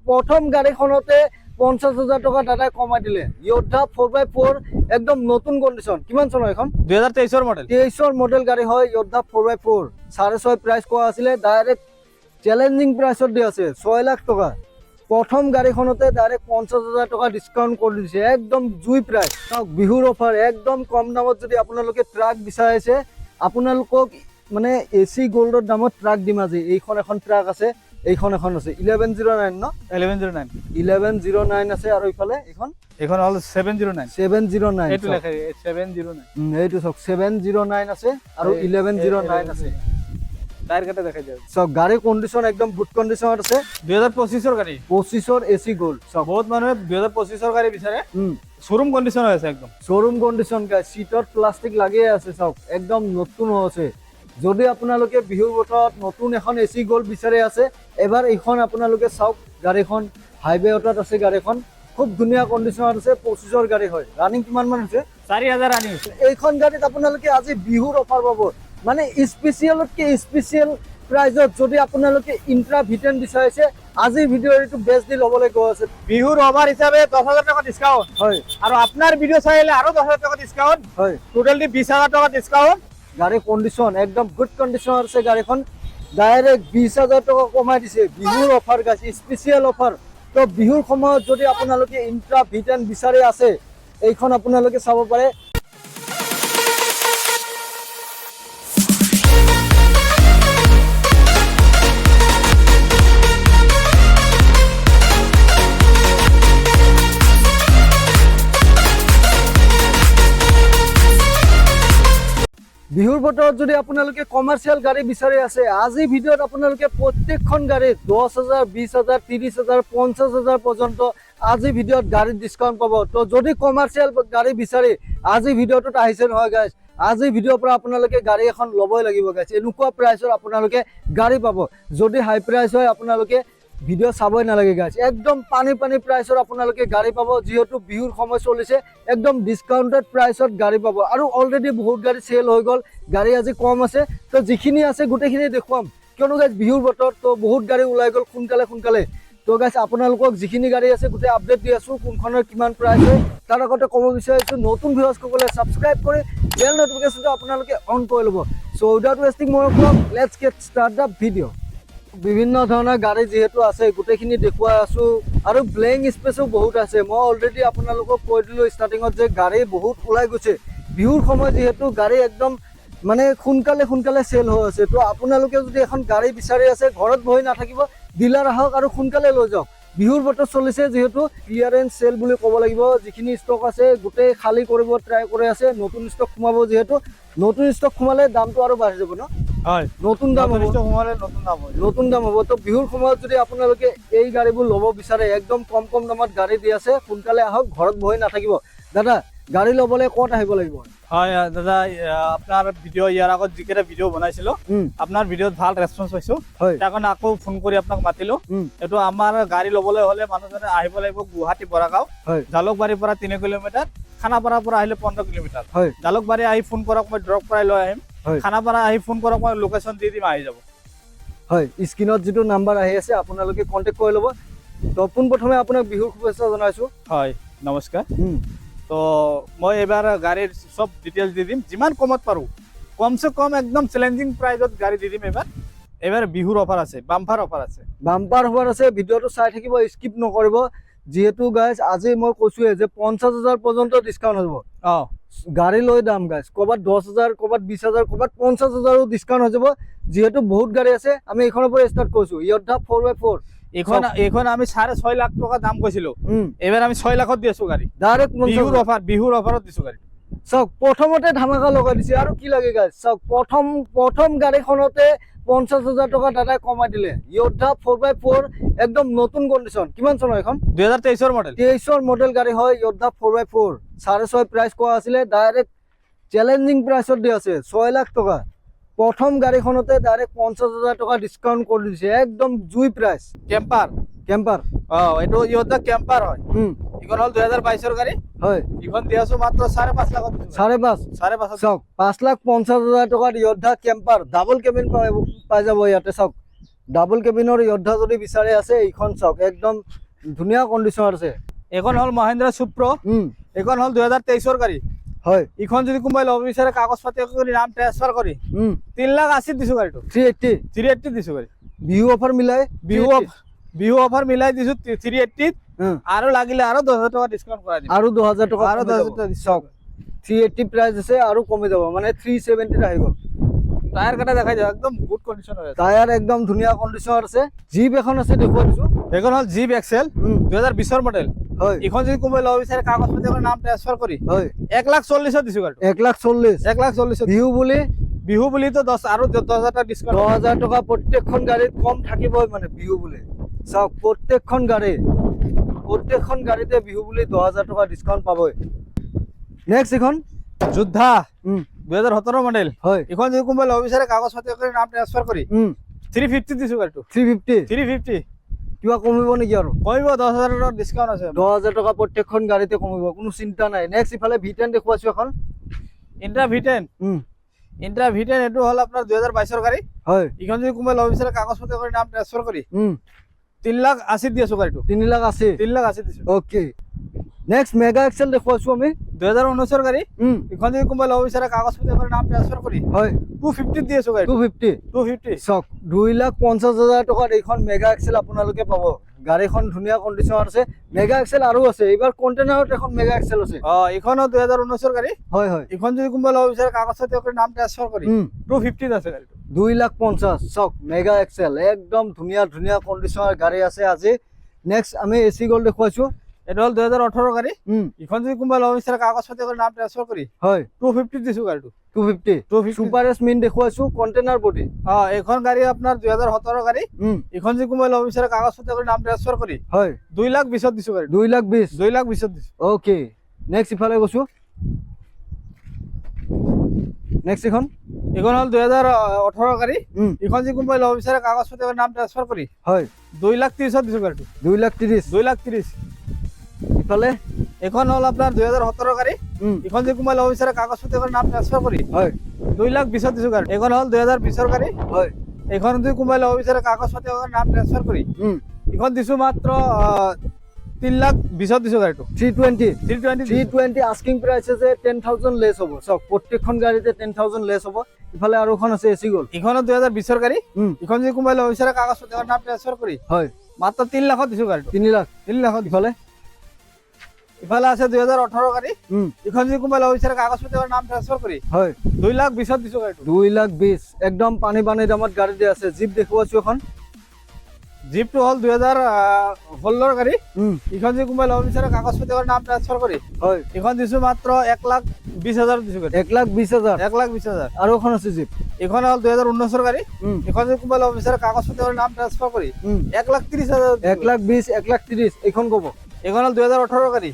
প্ৰথম গাড়ীখনতে 50,000 টকা দাদাই কমাই দিলে। য়োদ্ধা 4x4 একদম নতুন কন্ডিশন। কিমান চনৰ এখন? 2023 মডেল। 23 মডেল গাড়ী হয় য়োদ্ধা 4x4। 6.5 প্ৰাইস কোৱা আছিলে, ডাইৰেক্ট চ্যালেঞ্জিং প্ৰাইসত দি আছে 6 লাখ টকা। প্ৰথম গাড়ীখনতে ডাইৰেক্ট 50,000 টকা ডিসকাউন্ট কৰি দিছে, একদম জুই প্ৰাইস। বিহুৰ অফাৰ একদম কম দামত যদি আপোনালোকে ট্ৰাক বিচাৰিছে, আপোনালোকক মানে এসি গোল্ডৰ দামত ট্ৰাক দিম আজি। এইখন এখন ট্ৰাক আছে, এইখন এখন আছে 1109 ন 1109 আছে। আৰু ইফালে এখন হল 709 এইটো লেখা 709 এইটো সব 709 আছে আৰু 1109 আছে। টায়ার কাটা দেখা যায় সব গাড়ি কন্ডিশন একদম গুড কন্ডিশনত আছে। 2025 গাড়ি, 25 এসি গোল্ড। সব বহুত মানুহে 2025 গাড়ি বিচাৰে, শোরুম কন্ডিশন আছে একদম শোরুম কন্ডিশন। গাইস সিটত প্লাষ্টিক লাগিয়ে আছে, সব একদম নতুন আছে। যদি আপোনালোকে বিহুৰ বতৰত নতুন এখন এসি গোল্ড বিচাৰি আছে, এবাৰ এইখন আপোনালোকে চাওক। গাড়ীখন হাইৱে অটত আছে, গাড়ীখন খুব ধুনীয়া কন্ডিশনত আছে। 25 গাড়ী হয়। ৰানিং কিমান মান হৈছে? 4000 ৰানিং হৈছে। এইখন গাড়ীত আপোনালোকে আজি বিহুৰ অফাৰ পাব, মানে স্পেচিয়েলতকে স্পেচিয়েল প্ৰাইজত। যদি আপোনালোকে ইন্ট্ৰা ভিটেন বিচাৰিছে, আজি ভিডিঅ'ৰ এইটো বেষ্ট ডিল হ'বলৈ গৈ আছে। বিহুৰ অফাৰ হিচাপে 10,000 টাকা ডিসকাউন্ট হয়, আৰু আপোনাৰ ভিডিঅ' চাইলে আৰু 10,000 টাকা ডিসকাউন্ট, হয়। টোটালি 20,000 টাকা ডিসকাউন্ট। গাড়ী কন্ডিশন একদম গুড কন্ডিশনত আছে। গাড়ীখন ডাইৰেক্ট 20,000 টকা কমাই দিছে। বিহুৰ অফাৰ গাইছ, স্পেচিয়েল অফাৰ। তো বিহুৰ সময়ত যদি আপোনালোকে ইন্ট্ৰা ভিটেন বিচাৰি আছে, এইখন আপোনালোকে চাব পাৰে। বিহুৰ বতৰত যদি আপোনালোকে কমাৰ্চিয়েল গাড়ী বিচাৰি আছে, আজি ভিডিঅ'ত আপোনালোকে প্ৰত্যেকখন গাড়ী 10,000, 20,000, 30,000, 50,000 পৰ্যন্ত আজি ভিডিঅ'ত গাড়ীত ডিসকাউন্ট পাব। তো যদি কমাৰ্চিয়েল গাড়ী বিচাৰি আজি ভিডিঅ'টোত আহিছে নহয় গাইজ, আজি ভিডিঅ'ৰ পৰা আপোনালোকে গাড়ী এখন ল'বই লাগিব গাইজ। এনেকুৱা প্ৰাইচত আপোনালোকে গাড়ী পাব। যদি হাই প্ৰাইচ হয়, আপোনালোকে ভিডিঅ' চাবই নালাগে গাইজ। একদম পানী প্ৰাইচত আপোনালোকে গাড়ী পাব। যিহেতু বিহুৰ সময় চলিছে, একদম ডিসকাউন্টেড প্ৰাইচত গাড়ী পাব। আৰু অলৰেডি বহুত গাড়ী চেল হৈ গ'ল, গাড়ী আজি কম আছে। তো যিখিনি আছে গোটেইখিনি দেখুৱাম, কিয়নো গাইজ বিহুৰ বতৰ, তো বহুত গাড়ী ওলাই গ'ল সোনকালে। তো গাইজ আপোনালোকক যিখিনি গাড়ী আছে গোটেই আপডেট দি আছো, কোনখনৰ কিমান প্ৰাইচ হয়। তাৰ আগতে ক'ব বিচাৰিছো, নতুন ভিউৱাৰ্ছসকলে ছাবস্ক্ৰাইব কৰি বেল নটিফিকেশ্যনটো আপোনালোকে অন কৰি ল'ব। চ' উইদাউট ৱেষ্টিং মোৰ let's gate start the video'. বিভিন্ন ধৰণৰ গাড়ী যিহেতু আছে, গোটেইখিনি দেখুৱাই আছো। আৰু ব্লেংক স্পেচো বহুত আছে। মই অলৰেডি আপোনালোকক কৈ দিলো ষ্টাৰ্টিঙত যে গাড়ী বহুত ওলাই গৈছে। বিহুৰ সময় যিহেতু গাড়ী একদম মানে সোনকালে চেল হৈ আছে। তো আপোনালোকে যদি এখন গাড়ী বিচাৰি আছে, ঘৰত বহি নাথাকিব, ডিলাৰ আহক আৰু সোনকালে লৈ যাওক। বিহুৰ বতৰ চলিছে যিহেতু ক্লিয়াৰেন্স সেল বুলি ক'ব লাগিব। যিখিনি ষ্টক আছে গোটেই খালী কৰিব ট্ৰাই কৰি আছে। নতুন ষ্টক সোমাব, যিহেতু নতুন ষ্টক সোমালে দামটো আৰু বাঢ়ি যাব ন। হয়, নতুন দাম হ'ব, নতুন দাম হ'ব। তো বিহুৰ সময়ত যদি আপোনালোকে এই গাড়ীবোৰ ল'ব বিচাৰে, একদম কম দামত গাড়ী দি আছে, সোনকালে আহক, ঘৰত বহি নাথাকিব। দাদা, গাড়ী ল'বলৈ ক'ত আহিব লাগিব? হয় দাদা, আপনার ভিডিও ইয়ার আগত যিকেইটা ভিডিও বনাইছিলো, আপনার ভিডিওত ভাল রেসপন্স পাইছো। তাৰ কাৰণে আকৌ ফোন কৰি আপোনাক মাতিলো। এইটো আমাৰ গাড়ী ল'বলৈ হলে মানুহজনে আহিব লাগিব গুৱাহাটী বৰাগাঁও, জালুকবাৰীৰ পৰা 3 কিলোমিটাৰ, খানাপাৰাৰ পৰা আহিলে 15 কিলোমিটাৰ। জালুকবাৰী আহি ফোন কৰক, মই ড্ৰপ কৰাই লৈ আহিম। খানাপাৰা আহি ফোন কৰক, মই লোকেশ্যন দি দিম, আহি যাব। হয়, স্ক্ৰীনত যিটো নাম্বাৰ আহি আছে আপোনালোকে কন্টেক্ট কৰি ল'ব। তো পোনপ্ৰথমে আপোনাক বিহুৰ শুভেচ্ছা জনাইছো। হয়, নমস্কাৰ। তো মই এবাৰ গাড়ীৰ সব ডিটেইলছ দি দিম, যিমান কমত পাৰো, কমসে কম একদম চ্যালেঞ্জিং প্ৰাইজত গাড়ী দি দিম। এবাৰ বিহুৰ অফাৰ আছে, বাম্পাৰ অফাৰ আছে। ভিডিঅ'টো চাই থাকিব, স্কিপ নকৰিব। যিহেতু গাইজ আজি মই কৈছোৱে যে 50,000 পৰ্যন্ত ডিসকাউন্ট হ'ব। গাড়ী লৈ দাম গাইজ, ক'ৰবাত 10,000, ক'ৰবাত 20,000, ক'ৰবাত 50,000ও ডিসকাউন্ট হৈ যাব। যিহেতু বহুত গাড়ী আছে, আমি এইখনৰ পৰা ষ্টাৰ্ট কৰিছো। য়োদ্ধা 4x4 এখন আমি 6.5 লাখ টাকা দাম কৈছিলো, এবাৰ আমি 6 লাখত দি আছো গাড়ী। ডাইৰেক্ট বিহুৰ অফাৰত দিছো গাড়ী। চাওক, প্ৰথমতে ধামাকা লগাই দিছে। আৰু কি লাগে গাইজ, চাওক, প্ৰথম গাড়ীখনতে 50,000 টকা দাদাই কমাই দিলে। য়োদ্ধা 4x4 একদম নতুন কন্ডিশন। কিমান চনৰ এখন? 2023 মডেল। 23 মডেল গাড়ী হয় য়োদ্ধা 4x4। 6.5 প্ৰাইস কোৱা আছিলে, ডাইৰেক্ট চ্যালেঞ্জিং প্ৰাইসত দি আছে 6 লাখ টকা। প্ৰথম গাড়ীখনতে ডাইৰেক্ট 50,000 টকা ডিসকাউন্ট কৰি দিছে, একদম জুই প্ৰাইস। কেম্পাৰ এইটো য়োদ্ধা কেম্পাৰ হয়। ইখন হল 2022 গাড়ী। হয়, ইখন দি আছো মাত্ৰ 5.5 লাখত। 5.5 চাওক, 5,50,000 টকাত য়োদ্ধা কেম্পাৰ ডাবল কেবিন পাই যাব ইয়াতে। চাওক, ডাবল কেবিনৰ য়োদ্ধা যদি বিচাৰি আছে এইখন চাওক একদম ধুনীয়া কণ্ডিশ্যন আছে এখন হল মহেন্দ্ৰ সুপ্ৰ এখন হল 2023 গাড়ী হয় ইখন যদি কোনোবাই ল'ব বিচাৰে কাগজ পাতি কৰি নাম ট্ৰান্সফাৰ কৰি 3,80,000 দিছো গাড়ীটো 380 দিছো গাড়ী বিহু অফাৰ মিলাই বিহু অফাৰ মিলাই দিছো 380 আৰু লাগিলে আৰু 10,000 টকা ডিসকাউন্ট কৰাই দিম আৰু 2,000 টকা আৰু 10,000 টকা চাওক 380 প্ৰাইস আছে আৰু কমি যাব মানে 370 আহি গ'ল টায়াৰ কাটা দেখাই যায় একদম গুড কন্ডিশন হৈ আছে টায়াৰ একদম ধুনীয়া কণ্ডিশ্যন আছে জিপ এখন আছে দেখুৱা দিছো এখন হল জিপ এক্সেল 2020 মডেল হয় ইখন যদি কোনোবাই ল'ব বিচাৰে কাগজ পাতি কৰি নাম ট্ৰান্সফাৰ কৰি হয় 1,40,000 দিছো গাড়ীটো 1,40,000 1,40,000 বিহু বুলি তো 10 আৰু 10,000 টকা ডিসকাউন্ট 10,000 টকা প্ৰত্যেকখন গাড়ীত কম থাকিবই মানে বিহু বুলি চাওক প্ৰত্যেকখন গাড়ীতে বিহু বুলি 10,000 টকা ডিসকাউন্ট পাবই নেক্সট এখন যোদ্ধা 2017 মডেল হয় এখন যদি কোনোবাই ল'ব বিচাৰে কাগজ পাতি কৰি নাম ট্ৰান্সফাৰ কৰি 350 দিছো গাড়ীটো 350 কিবা কমিব নেকি আৰু কমিব 10,000 টকা ডিসকাউন্ট আছে 10,000 টকা প্ৰত্যেকখন গাড়ীতে কমিব কোনো চিন্তা নাই নেক্সট ইফালে V10 দেখুৱাছো এখন ইন্ট্ৰা V10 এটো হল আপোনাৰ 2022 গাড়ী হয় ইখন যদি কোনোবাই ল'ব বিচাৰে কাগজ পাতি কৰি নাম ট্ৰান্সফাৰ কৰি 3,80,000 দিছো গাড়ীটো 3,80,000 3,80,000 দিছো ওকে নেক্সট মেগা এক্সেল দেখুৱাছো আমি 2019 গাড়ী ইখন যদি কোনোবাই ল'ব বিচাৰে কাগজ পাতি কৰি নাম ট্ৰান্সফাৰ কৰি হয় 250 দি আছো গাড়ী 250 চক 2,50,000 টকাত এইখন মেগা এক্সেল আপোনালোকে পাব গাড়ীখন ধুনীয়া কণ্ডিশ্যন আছে মেগা এক্সেল আৰু আছে এইবাৰ কন্টেইনাৰত এখন মেগা এক্সেল আছে ইখন 2019 গাড়ী হয় ইখন যদি কোনোবাই ল'ব বিচাৰে কাগজ পাতি কৰি নাম ট্ৰান্সফাৰ কৰি 250 আছে গাড়ীটো 2,50,000 চক মেগা এক্সেল একদম ধুনীয়া কণ্ডিশ্যনৰ গাড়ী আছে আজি নেক্সট আমি এসি গোল্ড দেখুৱাছো এটা হল 2018 গাড়ী ইখন যদি কোনোবাই ল'ব বিচাৰে কাগজ পাতি কৰি নাম ট্ৰান্সফাৰ কৰি হয় 250 দিছো গাড়ীটো 250 সুপাৰ এছ মিন দেখুৱাছো কন্টেইনাৰ বডি এখন গাড়ী আপোনাৰ 2017 গাড়ী ইখন যদি কোনোবাই ল'ব বিচাৰে কাগজ পাতি কৰি নাম ট্ৰান্সফাৰ কৰি হয় 2,20,000 দিছো গাড়ী 2,20,000 দিছো ওকে নেক্সট ইফালে গৈছো নেক্সট এখন হল 2018 গাড়ী ইখন যদি কোনোবাই ল'ব বিচাৰে কাগজ পাতি কৰি নাম ট্ৰান্সফাৰ কৰি হয় 2,30,000 দিছো গাড়ীটো 2,30,000 ইফালে এখন হল আপোনাৰ 2017 গাড়ী ইখন যদি কোনোবাই ল'ব বিচাৰে কাগজ পাতি কৰি নাম ট্ৰান্সফাৰ কৰি হয় 2,20,000 দিছো গাড়ী এখন হল 2020 গাড়ী হয় এখন যদি কোনোবাই ল'ব বিচাৰে কাগজ পাতি কৰি নাম ট্ৰান্সফাৰ কৰি ইখন দিছো মাত্ৰ 3,20,000 দিছো গাড়ীটো 320 আস্কিং প্ৰাইস আছে 10,000 লেস হ'ব চক প্ৰত্যেকখন গাড়ীতে 10,000 লেস হ'ব ইফালে আৰু এখন আছে এসি গোল্ড ইখন 2020 গাড়ী ইখন যদি কোনোবাই ল'ব বিচাৰে কাগজ পাতি কৰি নাম ট্ৰান্সফাৰ কৰি হয় মাত্ৰ 3,00,000 দিছো গাড়ীটো 3,00,000 ইফালে আছে 2018 গাড়ী ইখন যদি কোনোবাই ল'ব বিচাৰে কাগজ পাতি কৰি নাম ট্ৰান্সফাৰ কৰি হয় 2,20,000 দিছো গাড়ীটো 2,20,000 একদম পানী দামত গাড়ী দি আছে জিপ দেখুৱাছো এখন জিপটো হল 2016 গাড়ী ইখন যদি কোনোবাই ল'ব বিচাৰে কাগজ পাতি কৰি নাম ট্ৰান্সফাৰ কৰি হয় ইখন দিছো মাত্ৰ 1,20,000 দিছো গাড়ী 1,20,000 1,20,000 আৰু এখন আছে জিপ ইখন হল 2019 গাড়ী ইখন যদি কোনোবাই ল'ব বিচাৰে কাগজ পাতি কৰি নাম ট্ৰান্সফাৰ কৰি 1,30,000 1,20,000 1,30,000 এইখন ক'ব এখন হল 2018 গাড়ী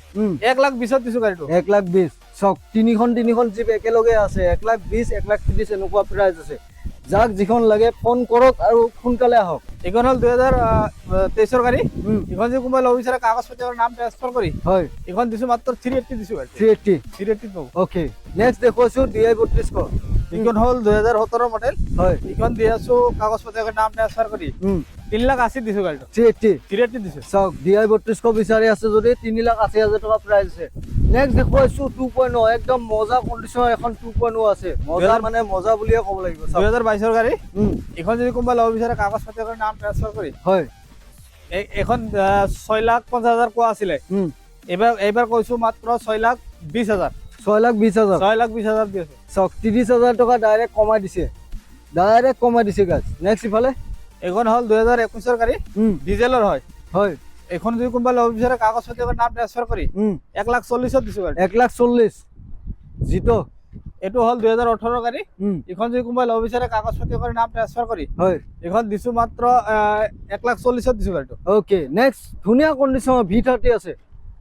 1,20,000 দিছো গাড়ীটো 1,20,000 চক তিনিখন জিপ একেলগে আছে 1,20,000 1,30,000 এনেকুৱা প্ৰাইস আছে যাক যিখন লাগে ফোন কৰক আৰু সোনকালে আহক এখন হল 2023 গাড়ী ইখন যদি কোনোবাই ল'ব বিচাৰে কাগজ পাতি কৰি নাম ট্ৰান্সফাৰ কৰি হয় ইখন দিছো মাত্ৰ 380 দিছো গাড়ী 380 পাব ওকে নেক্সট দেখুৱাছো DI 3200 ইখন হল 2017 মডেল হয় ইখন দি আছো কাগজ পাতি কৰি নাম ট্ৰান্সফাৰ কৰি 3,80,000 দিছো গাড়ীটো 380 দিছো চাওক DI 3200 বিচাৰি আছে যদি 3,80,000 টকা প্ৰাইস আছে নেক্সট দেখুৱাছো 2.0 একদম মজা কণ্ডিশ্যনৰ এখন 2.0 আছে মজা মানে মজা বুলিয়ে ক'ব লাগিব 2022 গাড়ী ইখন যদি কোনোবাই ল'ব বিচাৰে কাগজ পাতি কৰি নাম ট্ৰান্সফাৰ কৰি হয় এখন 6,50,000 কোৱা আছিলে এইবাৰ কৈছো মাত্ৰ 6,20,000 6,20,000 দি আছে চক 30,000 টকা ডাইৰেক্ট কমাই দিছে গাইজ নেক্সট ইফালে এখন হল 2021 গাড়ী ডিজেলৰ হয় এখন যদি কোনোবাই ল'ব বিচাৰে কাগজ পাতি কৰি নাম ট্ৰান্সফাৰ কৰি 1,40,000 দিছো গাড়ী 1,40,000 জিতো এটো হল 2018 গাড়ী এখন যদি কোনোবাই ল'ব বিচাৰে কাগজ পাতি কৰি নাম ট্ৰান্সফাৰ কৰি হয় এখন দিছো মাত্ৰ 1,40,000 দিছো গাড়ীটো ওকে নেক্সট ধুনীয়া কণ্ডিশ্যনৰ V30 আছে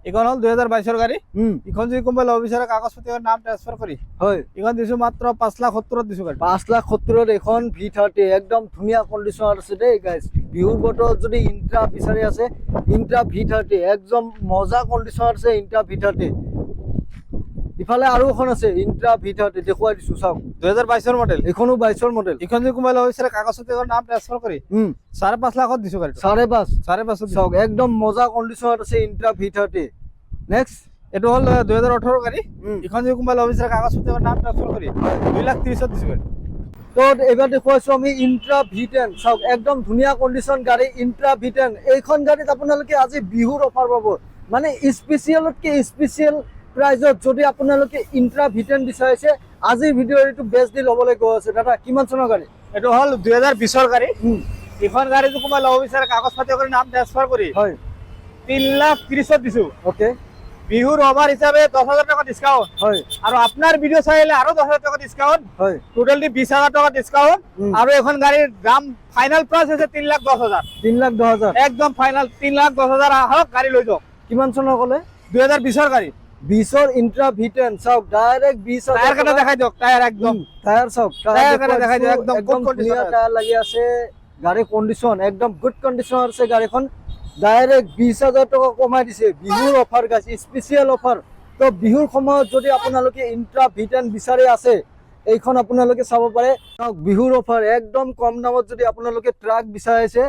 এখন হল 2022 গাড়ী ইখন যদি কোনোবাই ল'ব বিচাৰে কাগজ পাতি কৰি নাম ট্ৰান্সফাৰ কৰি হয় ইখন দিছো মাত্ৰ 5,70,000 দিছো গাড়ী 5,70,000 এখন V30 একদম ধুনীয়া কণ্ডিশ্যনৰ আছে দেই গাইজ বিহুৰ বতৰত যদি ইন্ট্ৰা বিচাৰি আছে ইন্ট্ৰা V30 একদম মজা কণ্ডিশ্যনৰ আছে ইন্ট্ৰা V30 ইফালে আৰু এখন আছে ইন্ট্ৰা V30 দেখুৱাই দিছো চাওক 2022 মডেল এইখনো 22 মডেল এখন যদি কোনোবাই ল'ব বিচাৰে কাগজ পাতিৰ নাম ট্ৰান্সফাৰ কৰি 5.5 লাখত দিছো গাড়ীটো 5.5 5.5 চাওক একদম মজা কন্ডিশনত আছে ইন্ট্ৰা V30 নেক্সট এইটো হ'ল 2018 গাড়ী এখন যদি কোনোবাই ল'ব বিচাৰে কাগজ পাতিৰ নাম ট্ৰান্সফাৰ কৰি 2,30,000 দিছো গাড়ী তো এবাৰ দেখুৱাইছো আমি ইন্ট্ৰা V10 চাওক একদম ধুনীয়া কন্ডিশন গাড়ী ইন্ট্ৰা V10 এইখন গাড়ীত আপোনালোকে আজি বিহুৰ অফাৰ পাব মানে স্পেচিয়েলতকে স্পেচিয়েল প্ৰাইজত যদি আপোনালোকে ইন্ট্ৰা V10 বিচাৰিছে আজিৰ ভিডিঅ'ৰ এইটো বেষ্ট ডিল হ'বলৈ গৈ আছে দাদা কিমান চনৰ গাড়ী এইটো হ'ল 2020 গাড়ী এখন গাড়ী যদি কোনোবাই ল'ব বিচাৰে কাগজ পাতি কৰি নাম ট্ৰান্সফাৰ কৰি হয় 3,30,000 দিছো ওকে বিহুৰ অফাৰ হিচাপে 10,000 টাকা ডিসকাউন্ট হয় আৰু আপোনাৰ ভিডিঅ' চাইলে আৰু 10,000 টাকা ডিসকাউন্ট হয় টোটালি 20,000 টাকা ডিসকাউন্ট আৰু এখন গাড়ীৰ দাম ফাইনাল প্ৰাইস হৈছে 3,10,000 3,10,000 একদম ফাইনাল 3,10,000 আহক গাড়ী লৈ যাওক কিমান চনৰ ক'লে 2020 গাড়ী 20ৰ ইন্ট্ৰা V10 চাওক ডাইৰেক্ট 20,000 টায়াৰ কেটা দেখাই দিয়ক টায়াৰ একদম টায়াৰ চাওক টায়াৰ কেটা দেখাই দিয়ক একদম একদম good condition ধুনীয়া আছে। টায়াৰ লাগি আছে গাড়ী কন্ডিশন একদম গুড কন্ডিশন আছে গাড়ীখন ডাইৰেক্ট 20,000 টকা কমাই দিছে বিহুৰ অফাৰ গাইছে স্পেচিয়েল অফাৰ তো বিহুৰ সময়ত যদি আপোনালোকে ইন্ট্ৰা V10 বিচাৰি আছে এইখন আপোনালোকে চাব পাৰে চাওক বিহুৰ অফাৰ একদম কম দামত যদি আপোনালোকে ট্ৰাক বিচাৰিছে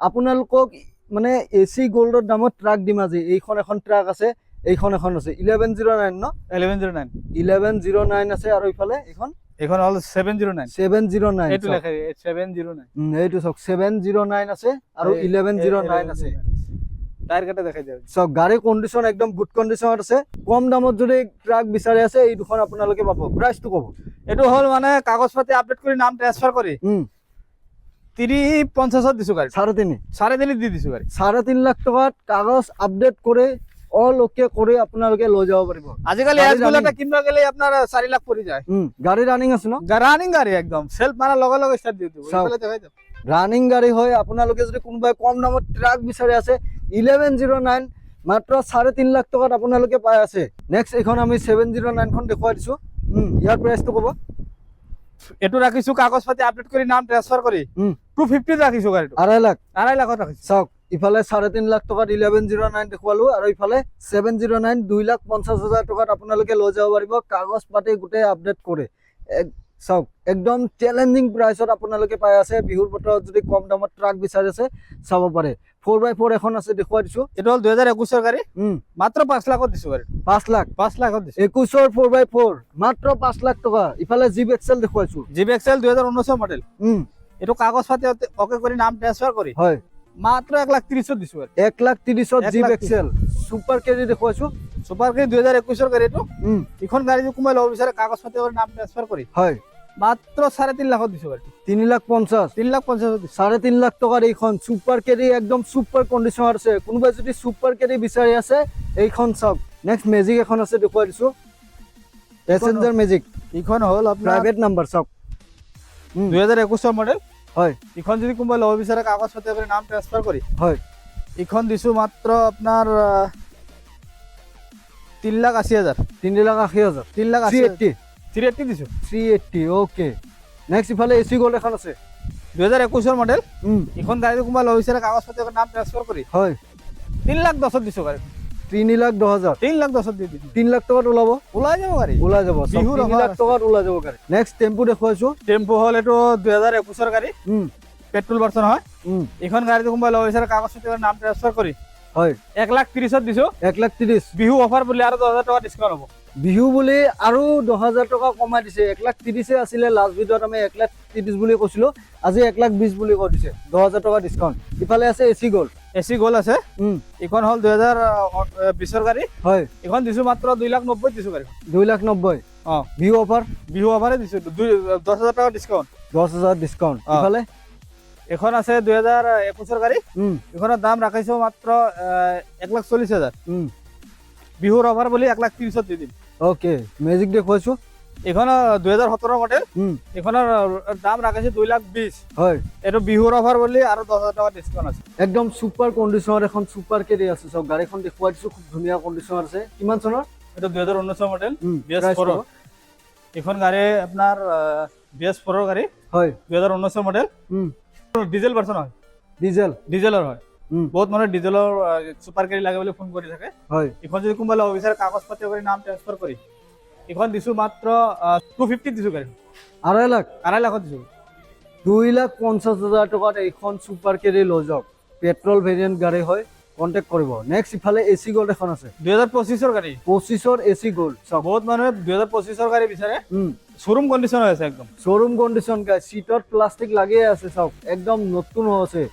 আপোনালোকক মানে এসি গোল্ডৰ দামত ট্ৰাক দিম আজি এইখন এখন ট্ৰাক আছে এইখন এখন আছে 1109 ন 1109 1109 আছে আৰু ইফালে এইখন এখন হ'ল 709 709 এইটো লেখা 709 এইটো চাওক 709 আছে আৰু 1109 আছে টায়াৰ কেটা দেখাই দিয়ক চাওক গাড়ী কন্ডিশন একদম গুড কন্ডিশনত আছে কম দামত যদি ট্ৰাক বিচাৰি আছে এই দুখন আপোনালোকে পাব প্ৰাইসটো ক'ব এইটো হ'ল মানে কাগজ পাতি আপডেট কৰি নাম ট্ৰান্সফাৰ কৰি 3,50,000 দিছো গাড়ী 3.5 3.5 দি দিছো গাড়ী 3.5 লাখ টকাত কাগজ আপডেট কৰে অল ওকে কৰে আপোনালোকে লৈ যাব পাৰিব আজিকালি এস গুলাটা কিনবা গেলে আপনার 4 লাখ পড়ি যায় গাড়ী রানিং আছে ন রানিং গাড়ি একদম সেলফ মারা লগে লগে স্টার্ট দি দিব চাওক। এইফালে দেখাই দাও রানিং গাড়ী হয় আপোনালোকে যদি কোনোবাই কম দামত ট্ৰাক বিচাৰি আছে 1109 মাত্ৰ 3.5 লাখ টকাত আপোনালোকে পাই আছে নেক্সট এখন আমি 709 খন দেখুৱাই দিছো ইয়াৰ প্ৰাইসটো ক'ব এটু ৰাখিছো কাগজ পাতি আপডেট কৰি নাম ট্ৰান্সফাৰ কৰি 250 ৰাখিছো গাড়িটো 2.5 লাখ 2.5 লাখত ৰাখিছো চাওক ইফালে 3.5 লাখ টকাত 1109 দেখুৱালো আৰু ইফালে 709 2,50,000 টকাত আপোনালোকে লৈ যাব পাৰিব কাগজ পাতি গোটেই আপডেট কৰে চাওক একদম চ্যালেঞ্জিং প্ৰাইসত আপোনালোকে পাই আছে বিহুৰ বতৰত যদি কম দামত ট্ৰাক বিচাৰি আছে চাব পাৰে 4x4 এখন আছে দেখুৱাই দিছো এটা হল 2021 গাড়ি মাত্ৰ 5 লাখত দিছো গাড়ি 5 লাখ 5 লাখত দিছো 21ৰ 4x4 মাত্ৰ 5 লাখ টকা ইফালে জিপ এক্সেল দেখুৱাইছো জিপ এক্সেল 2019 মডেল এটো কাগজ পাতি ওকে কৰি নাম ট্ৰান্সফাৰ কৰি হয় মাত্র 1,30,000 দিছো গাড়ি 1,30,000 জিপ এক্সেল সুপার কেৰি দেখুৱাইছো সুপাৰ কে 2021 গাড়ি এটো এখন গাড়ি যদি কোমাই লব বিচাৰে কাগজ পাতি কৰি নাম ট্ৰান্সফাৰ কৰি হয় মাত্র 3.5 লাখত দিছো গাড়ি 3,50,000 3,50,000 দিছো 3.5 লাখ টকাৰ এইখন সুপাৰ কেৰি একদম সুপাৰ কন্ডিশনৰ আছে কোনোবাই যদি সুপাৰ কেৰি বিচাৰি আছে এইখন চাওক নেক্সট মেজিক এখন আছে দেখুৱাই দিছো প্যাসেঞ্জাৰ মেজিক এখন হল আপনাৰ প্ৰাইভেট নাম্বাৰ চাওক 2021 মডেল হয় এখন যদি কোনোবাই লব বিচাৰে কাগজ পাতি কৰি নাম ট্ৰান্সফাৰ কৰি হয় এখন দিছো মাত্র আপনার 3,80,000 3,80,000 3,80,000 380 380 দিছো 380 ওকে নেক্সট ইফালে এসি গোল্ড এখন আছে 2021 মডেল এখন গাড়ি কোনোবাই লব বিচাৰে কাগজ পাতি কৰি নাম ট্ৰান্সফাৰ কৰি হয় 3,10,000 দিছো গাড়ি 3,10,000 3,10,000 দি দিছো 3 লাখ টকাত ওলাব ওলাই যাব গাড়ি ওলাই যাব বিহুৰ 3 লাখ offer টকাত ওলাই যাব গাড়ী নেক্সট টেম্পু দেখুৱাইছো টেম্পো হল এটো 2021 গাড়ি পেট্ৰোল ভাৰ্সন হয় এখন গাড়ি কোনোবাই লব বিচাৰে কাগজ পাতি কৰি নাম ট্ৰান্সফাৰ কৰি হয় 1,30,000 দিছো 1,30,000 বিহু অফাৰ বুলি আৰু 10,000 টাকা ডিসকাউন্ট হ'ব বিহু বুলি আৰু 10,000 টকা কমাই দিছে 1,30,000 আছিলে লাষ্ট ভিডিঅ'ত আমি 1,30,000 বুলি কৈছিলো আজি 1,20,000 বুলি কৈ দিছে 10,000 টকা ডিসকাউন্ট ইফালে আছে এসি গোল্ড এসি গোল আছে এখন হল 2020 গাড়ি হয় এখন দিছো মাত্র 2,90,000 দিছো গাড়ি 2,90,000 বিহু অফার বিহু অফারে দিছো 10,000 টাকা ডিসকাউন্ট 10,000 ডিসকাউন্ট ইফালে এখন আছে 2021 গাড়ি এখনৰ দাম ৰাখিছো মাত্ৰ 1,40,000 বিহুৰ অফাৰ বুলি 1,30,000 দি দিম ওকে ম্যাজিক দেখুৱাইছো এখন 2017 মডেল এখনৰ দাম ৰাখিছো 2,20,000 হয় এটো বিহুৰ অফাৰ বুলি আৰু 10,000 টাকা ডিসকাউন্ট আছে একদম সুপাৰ কন্ডিশনৰ এখন সুপাৰ কেৰি আছে সব গাড়ীখন দেখুৱাই দিছো খুব ধুনীয়া কন্ডিশন আছে কিমান চনৰ এটো 2019 মডেল BS4 এখন গাড়ী আপোনাৰ BS4 গাড়ী হয় 2019 মডেল ডিজেল ভাৰ্সন হয় ডিজেলৰ হয় বহুত মানে ডিজেলৰ সুপাৰ কেৰি লাগে বুলি ফোন কৰি থাকে হয় এখন যদি কোনোবাই লব বিচাৰে কাগজ পাতি কৰি নাম ট্ৰান্সফাৰ কৰি এখন দিছো মাত্ৰ 250 দিছো গাড়ী 2.5 লাখ 2.5 লাখত দিছো 2,50,000 টকাত এইখন সুপাৰ কেৰি লৈ যাওক পেট্ৰল ভেৰিয়েণ্ট গাড়ী হয় কণ্টেক্ট কৰিব নেক্সট ইফালে এচি গল্ড এখন আছে 2025 গাড়ী 25ৰ এচি গল্ড চাওক বহুত মানুহে 2025 গাড়ী বিচাৰে শ্বৰুম কণ্ডিশ্যন হৈ আছে একদম শ্বৰুম কণ্ডিশ্যন গাই সিটত প্লাষ্টিক লাগিয়ে আছে চাওক একদম নতুন হৈ আছে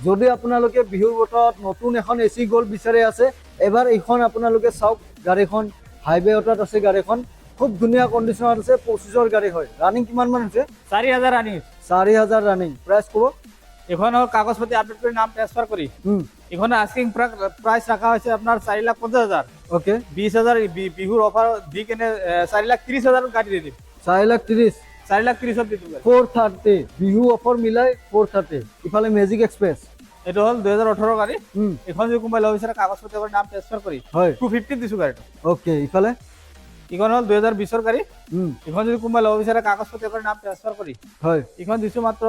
যদি আপোনালোকে বিহুৰ বতৰত নতুন এখন এচি গল্ড বিচাৰি আছে এবাৰ এইখন আপোনালোকে চাওক গাড়ীখন হাইৱে অটত আছে গাড়ীখন খুব ধুনীয়া কণ্ডিশ্যনত আছে 25ৰ গাড়ী হয় ৰানিং কিমান মান হৈছে 4000 ৰানিং 4000 ৰানিং প্ৰাইচ ক'ব এখন কাগজ পাতি আপডেট কৰি নাম ট্ৰান্সফাৰ কৰি এখন আস্কিং প্ৰাইস ৰাখা হৈছে আপোনাৰ 4,50,000 ওকে 20,000 বিহুৰ অফাৰ দি কেনে 4,30,000 গাড়ী দি দিম 4,30,000 4,30,000 দি দিম 430 বিহু অফাৰ মিলাই 430 ইফালে মেজিক এক্সপ্ৰেছ এইটো হ'ল 2018 গাড়ী এখন যদি কোনোবাই ল'ব বিচাৰে কাগজ পাতি কৰি নাম ট্ৰান্সফাৰ কৰি হয় 250 দিছো গাড়ীটো ওকে ইফালে এখন হ'ল 2020 গাড়ী এখন যদি কোনোবাই ল'ব বিচাৰে কাগজ পাতি কৰি নাম ট্ৰান্সফাৰ কৰি হয় এখন দিছো মাত্ৰ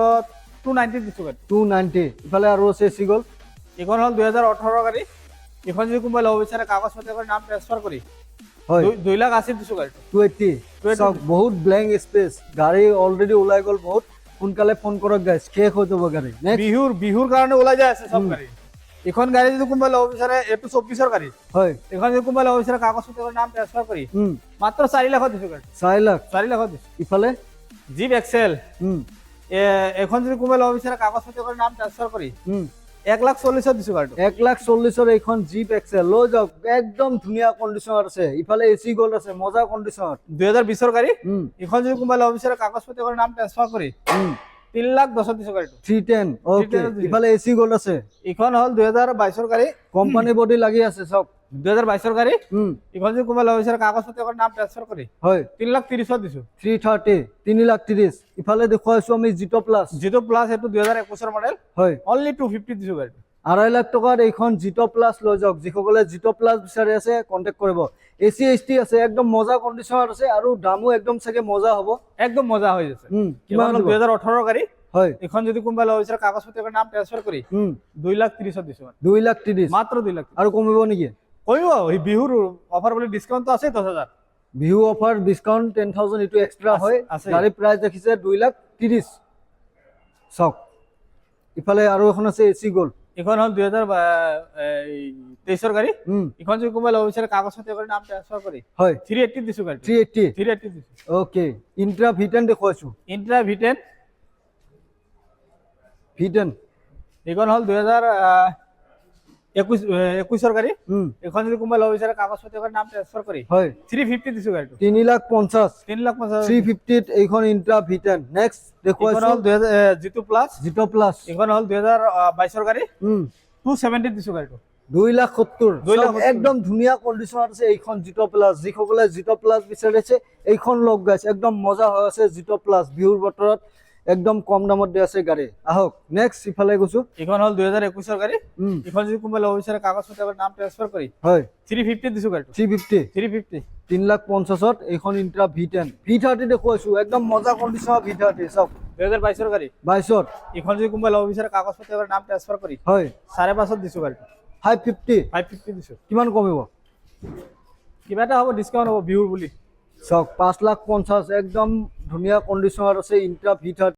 290 দিছো গাড়ী 290 ইফালে আৰু আছে এচি গল্ড এখন হ'ল 2018 গাড়ী এখন যদি কোনোবাই ল'ব বিচাৰে কাগজ পাতি কৰি নাম ট্ৰান্সফাৰ কৰি হয় 2,80,000 দিছো গাড়ীটো 280 চাওক বহুত ব্লেংক স্পেচ গাড়ী অলৰেডি ওলাই গ'ল বহুত সোনকালে ফোন কৰক গাইছ শেষ হৈ যাব গাড়ী নেক্সট বিহুৰ কাৰণে ওলাই যায় আছে সব গাড়ী এখন গাড়ী যদি কোনোবাই ল'ব বিচাৰে এইটো 24 গাড়ী হয় এখন যদি কোনোবাই ল'ব বিচাৰে কাগজ পাতি কৰি নাম ট্ৰান্সফাৰ কৰি মাত্ৰ 4 লাখত দিছো গাড়ী 4 লাখ 4 লাখত দিছো ইফালে জিপ এক্সেল এখন যদি কোনোবাই ল'ব বিচাৰে কাগজ পাতি কৰি নাম ট্ৰান্সফাৰ কৰি 1,40,000 দিছো গাড়ীটো 1,40,000 এইখন জিপ এক্সেল লৈ যাওক একদম ধুনীয়া কণ্ডিশ্যনত আছে ইফালে এচি গল্ড আছে মজা কণ্ডিশ্যনত 2020 গাড়ী এখন যদি কোনোবাই ল'ব বিচাৰে কাগজ পাতি কৰি নাম ট্ৰান্সফাৰ কৰি 3,10,000 দিছো গাড়ীটো 310 ওকে ইফালে এচি গল্ড আছে এখন হ'ল 2022 গাড়ী কোম্পানী বডি লাগি আছে চাওক 2022 গাড়ী এখন যদি কোনোবাই ল'ব বিচাৰে কাগজ পাতি কৰি নাম ট্ৰান্সফাৰ কৰি হয় 3,30,000 দিছো 330 3,30,000 ইফালে দেখুৱাইছো আমি জিটো প্লাছ জিটো প্লাছ এইটো 2021 মডেল হয় অনলি 250 দিছো গাড়ীটো 2.5 লাখ টকাত এইখন জিটো প্লাছ লৈ যাওক যিসকলে জিটো প্লাছ বিচাৰি আছে কণ্টেক্ট কৰিব এচি এচটি আছে একদম মজা কণ্ডিশ্যনত আছে আৰু দামো একদম চাগে মজা হ'ব একদম মজা হৈ আছে কিমান 2018 গাড়ী হয় এখন যদি কোনোবাই ল'ব বিচাৰে কাগজ পাতি কৰি নাম ট্ৰান্সফাৰ কৰি 2,30,000 দিছো 2,30,000 মাত্ৰ 2 লাখ আৰু কমিব নেকি কমিব এই বিহুৰ অফাৰ বুলি ডিসকাউন্ট আছে 10,000 বিহু অফাৰ ডিসকাউন্ট 10,000 এটো এক্সট্ৰা হয় আছে। গাড়ী প্ৰাইস দেখিছে 2,30,000 চাওক ইফালে আৰু এখন আছে এচি গল্ড এখন হ'ল 2023 গাড়ী এখন যদি কোনোবাই ল'ব বিচাৰে কাগজ পাতি কৰি নাম ট্ৰান্সফাৰ কৰি হয় 380 দিছো গাড়ী 380 দিছো ওকে ইন্ট্ৰা ভিটেন দেখুৱাইছো ইন্ট্ৰা ভিটেন এখন হ'ল 2021 গাড়ী এখন যদি কোনোবাই ল'ব বিচাৰে কাগজ পাতি কৰি নাম ট্ৰান্সফাৰ কৰি হয় 350 দিছো গাড়ীটো 3,50,000 3,50,000 350 এইখন ইন্ট্ৰা ভিটেন নেক্সট এখন দেখুৱাইছো হ'ল জিটো প্লাছ জিটো প্লাছ এখন হ'ল 2022 গাড়ী 270 দিছো গাড়ীটো 2,70,000 2,70,000 একদম ধুনীয়া কণ্ডিশ্যনত আছে এইখন জিটো প্লাছ যিসকলে জিটো প্লাছ বিচাৰিছে এইখন লগ গাইছে একদম মজা হৈ আছে জিটো প্লাছ বিহুৰ বতৰত একদম কম দামত দি আছে গাড়ী আহক নেক্সট ইফালে গৈছো এখন হ'ল 2021 গাড়ী এখন যদি কোনোবাই ল'ব বিচাৰে কাগজ পাতি কৰি নাম ট্ৰান্সফাৰ কৰি হয় 350 দিছো গাড়ীটো 350 3,50,000 এইখন ইন্ট্ৰা V10 V30 দেখুৱাইছো একদম মজা কণ্ডিশ্যনৰ V30 চাওক 2022 গাড়ী 22 এখন যদি কোনোবাই ল'ব বিচাৰে কাগজ পাতি কৰি নাম ট্ৰান্সফাৰ কৰি হয় 5.5 দিছো গাড়ীটো 550 দিছো কিমান কমিব কিবা এটা হ'ব ডিসকাউন্ট হ'ব বিহুৰ বুলি চাওক 5,50,000 একদম ধুনীয়া কণ্ডিশ্যনত আছে ইন্ট্ৰা V30